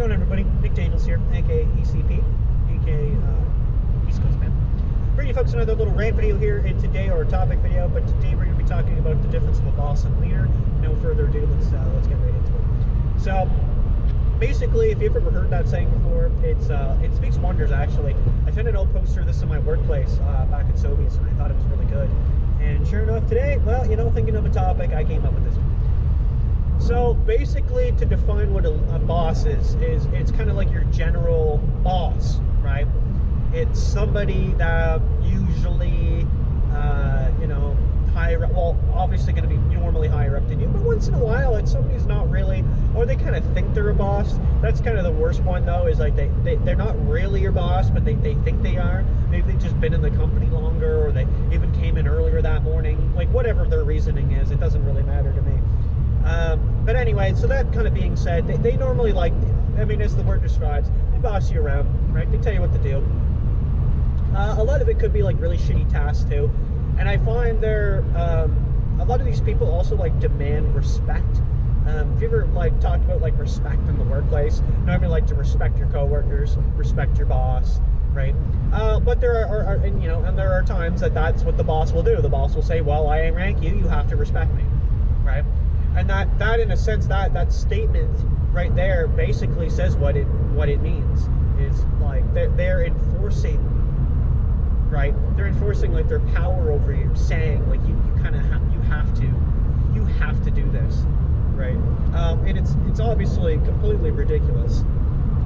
going on, everybody? Nick Daniels here, aka ECP, aka East Coast Man. Bringing you folks another little rant video here, and today, or a topic video, but today we're going to be talking about the difference of a boss and leader. No further ado, let's get right into it. So, basically, if you've ever heard that saying before, it speaks wonders, actually. I found an old poster of this in my workplace back at Sobeys, and I thought it was really good. And sure enough, today, well, you know, thinking of a topic, I came up with this one. So basically, to define what a boss is it's kind of like your general boss, right? It's somebody that usually, you know, higher up, well, obviously going to be normally higher up than you, but once in a while, it's somebody who's not really, or they kind of think they're a boss. That's kind of the worst one, though, is like they're not really your boss, but they think they are. Maybe they've just been in the company longer, or they even came in earlier that morning. Like, whatever their reasoning is, it doesn't really matter to me. But anyway, so that kind of being said, they normally, like, I mean, as the word describes, they boss you around, right? They tell you what to do. A lot of it could be like really shitty tasks too. And I find a lot of these people also like demand respect. If you ever like talked about like respect in the workplace, normally like to respect your coworkers, respect your boss, right? But there are and, you know, and there are times that's what the boss will do. The boss will say, well, I rank you, you have to respect me, right? And that in a sense, that statement right there basically says what it means. Is like they're enforcing, right? They're enforcing like their power over you, saying like you kind of you have to do this, right? And it's obviously completely ridiculous.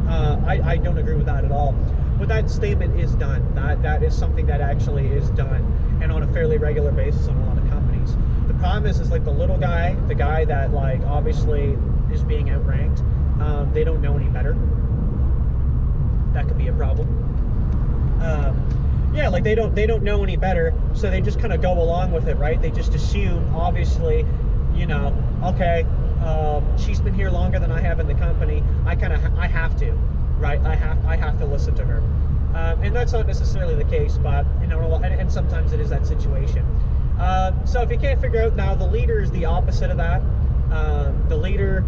I don't agree with that at all. But that statement is done. That is something that actually is done, and on a fairly regular basis on a lot of companies. The problem is like the little guy, the guy that like obviously is being outranked. They don't know any better. That could be a problem. Yeah, like they don't know any better, so they just kind of go along with it, right? They just assume, obviously, you know, okay, she's been here longer than I have in the company. I have to, right? I have to listen to her, and that's not necessarily the case, but you know, and sometimes it is that situation. So if you can't figure out, now the leader is the opposite of that. The leader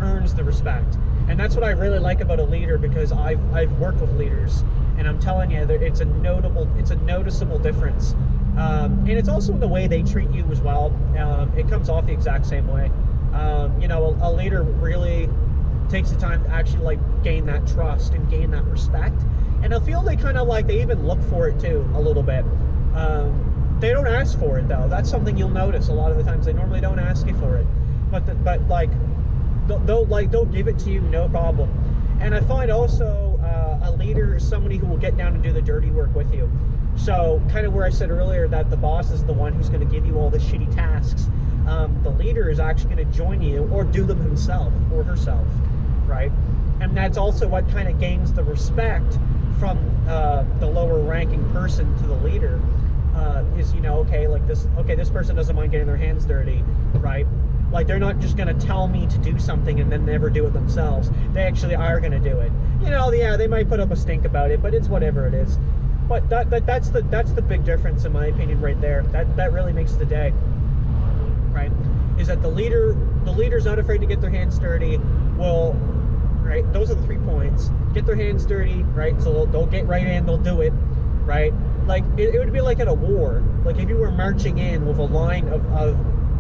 earns the respect, and that's what I really like about a leader, because I've worked with leaders, and I'm telling you that it's a noticeable difference, and it's also in the way they treat you as well. It comes off the exact same way. You know, a leader really takes the time to actually like gain that trust and gain that respect, and I feel they kind of like they even look for it too a little bit. They don't ask for it though. That's something you'll notice a lot of the times. They normally don't ask you for it, but like they'll give it to you, no problem. And I find also a leader is somebody who will get down and do the dirty work with you. So kind of where I said earlier that the boss is the one who's going to give you all the shitty tasks. The leader is actually going to join you or do them himself or herself, right? And that's also what kind of gains the respect from the lower ranking person to the leader. Is, you know, okay, like this person doesn't mind getting their hands dirty, right? Like, they're not just going to tell me to do something and then never do it themselves. They actually are going to do it. You know, yeah, they might put up a stink about it, but it's whatever it is. But that's the big difference, in my opinion, right there. That really makes the day, right? Is that the leader's not afraid to get their hands dirty. Well, right, those are the 3 points. Get their hands dirty, right? So they'll get right in, they'll do it, right? Like, it would be like at a war. Like, if you were marching in with a line of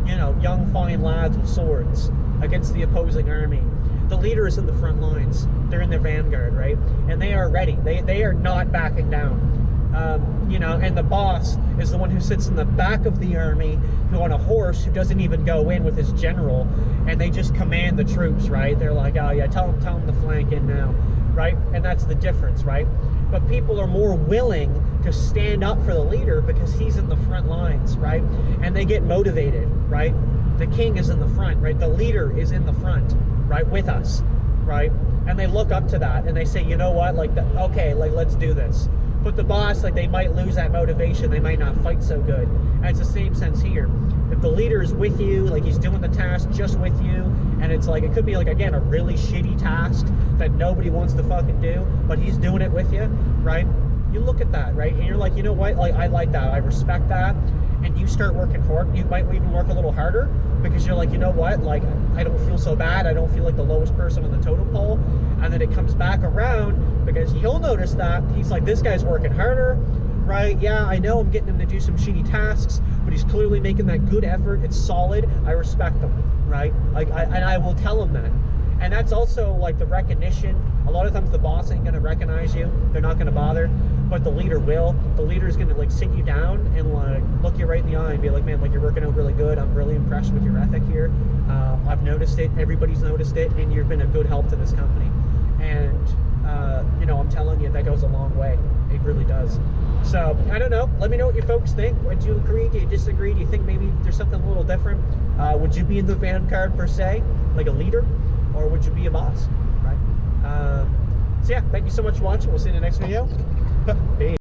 you know, young, fine lads with swords against the opposing army. The leader is in the front lines. They're in the vanguard, right? And they are ready. They are not backing down. You know, and the boss is the one who sits in the back of the army, who on a horse, who doesn't even go in with his general, and they just command the troops, right? They're like, oh yeah, tell them to flank in now, right? And that's the difference, right? But people are more willing to stand up for the leader because he's in the front lines, right? And they get motivated, right? The king is in the front, right? The leader is in the front, right? With us, right? And they look up to that and they say, you know what? Like, okay, like, let's do this. But the boss, like, they might lose that motivation. They might not fight so good. And it's the same sense here. If the leader is with you, like, he's doing the task just with you, and it's like, it could be like, again, a really shitty task that nobody wants to fucking do, but he's doing it with you, right? You look at that, right? And you're like, you know what? Like, I like that. I respect that. and you start working hard, you might even work a little harder because you're like, you know what, like, I don't feel so bad, I don't feel like the lowest person on the totem pole. And then it comes back around because he'll notice that he's like, this guy's working harder, right? Yeah, I know I'm getting him to do some shitty tasks, but he's clearly making that good effort. It's solid. I respect him, right? Like, and I will tell him that. And that's also like the recognition. A lot of times the boss ain't gonna recognize you. They're not gonna bother, but the leader will. The leader's gonna like sit you down and like look you right in the eye and be like, man, like, you're working out really good. I'm really impressed with your ethic here. I've noticed it. Everybody's noticed it, and you've been a good help to this company. And you know, I'm telling you, that goes a long way. It really does. So I don't know. Let me know what you folks think. Would you agree? Do you disagree? Do you think maybe there's something a little different? Would you be in the vanguard per se, like a leader, or would you be a boss? Right. So yeah, thank you so much for watching. We'll see you in the next video. Peace.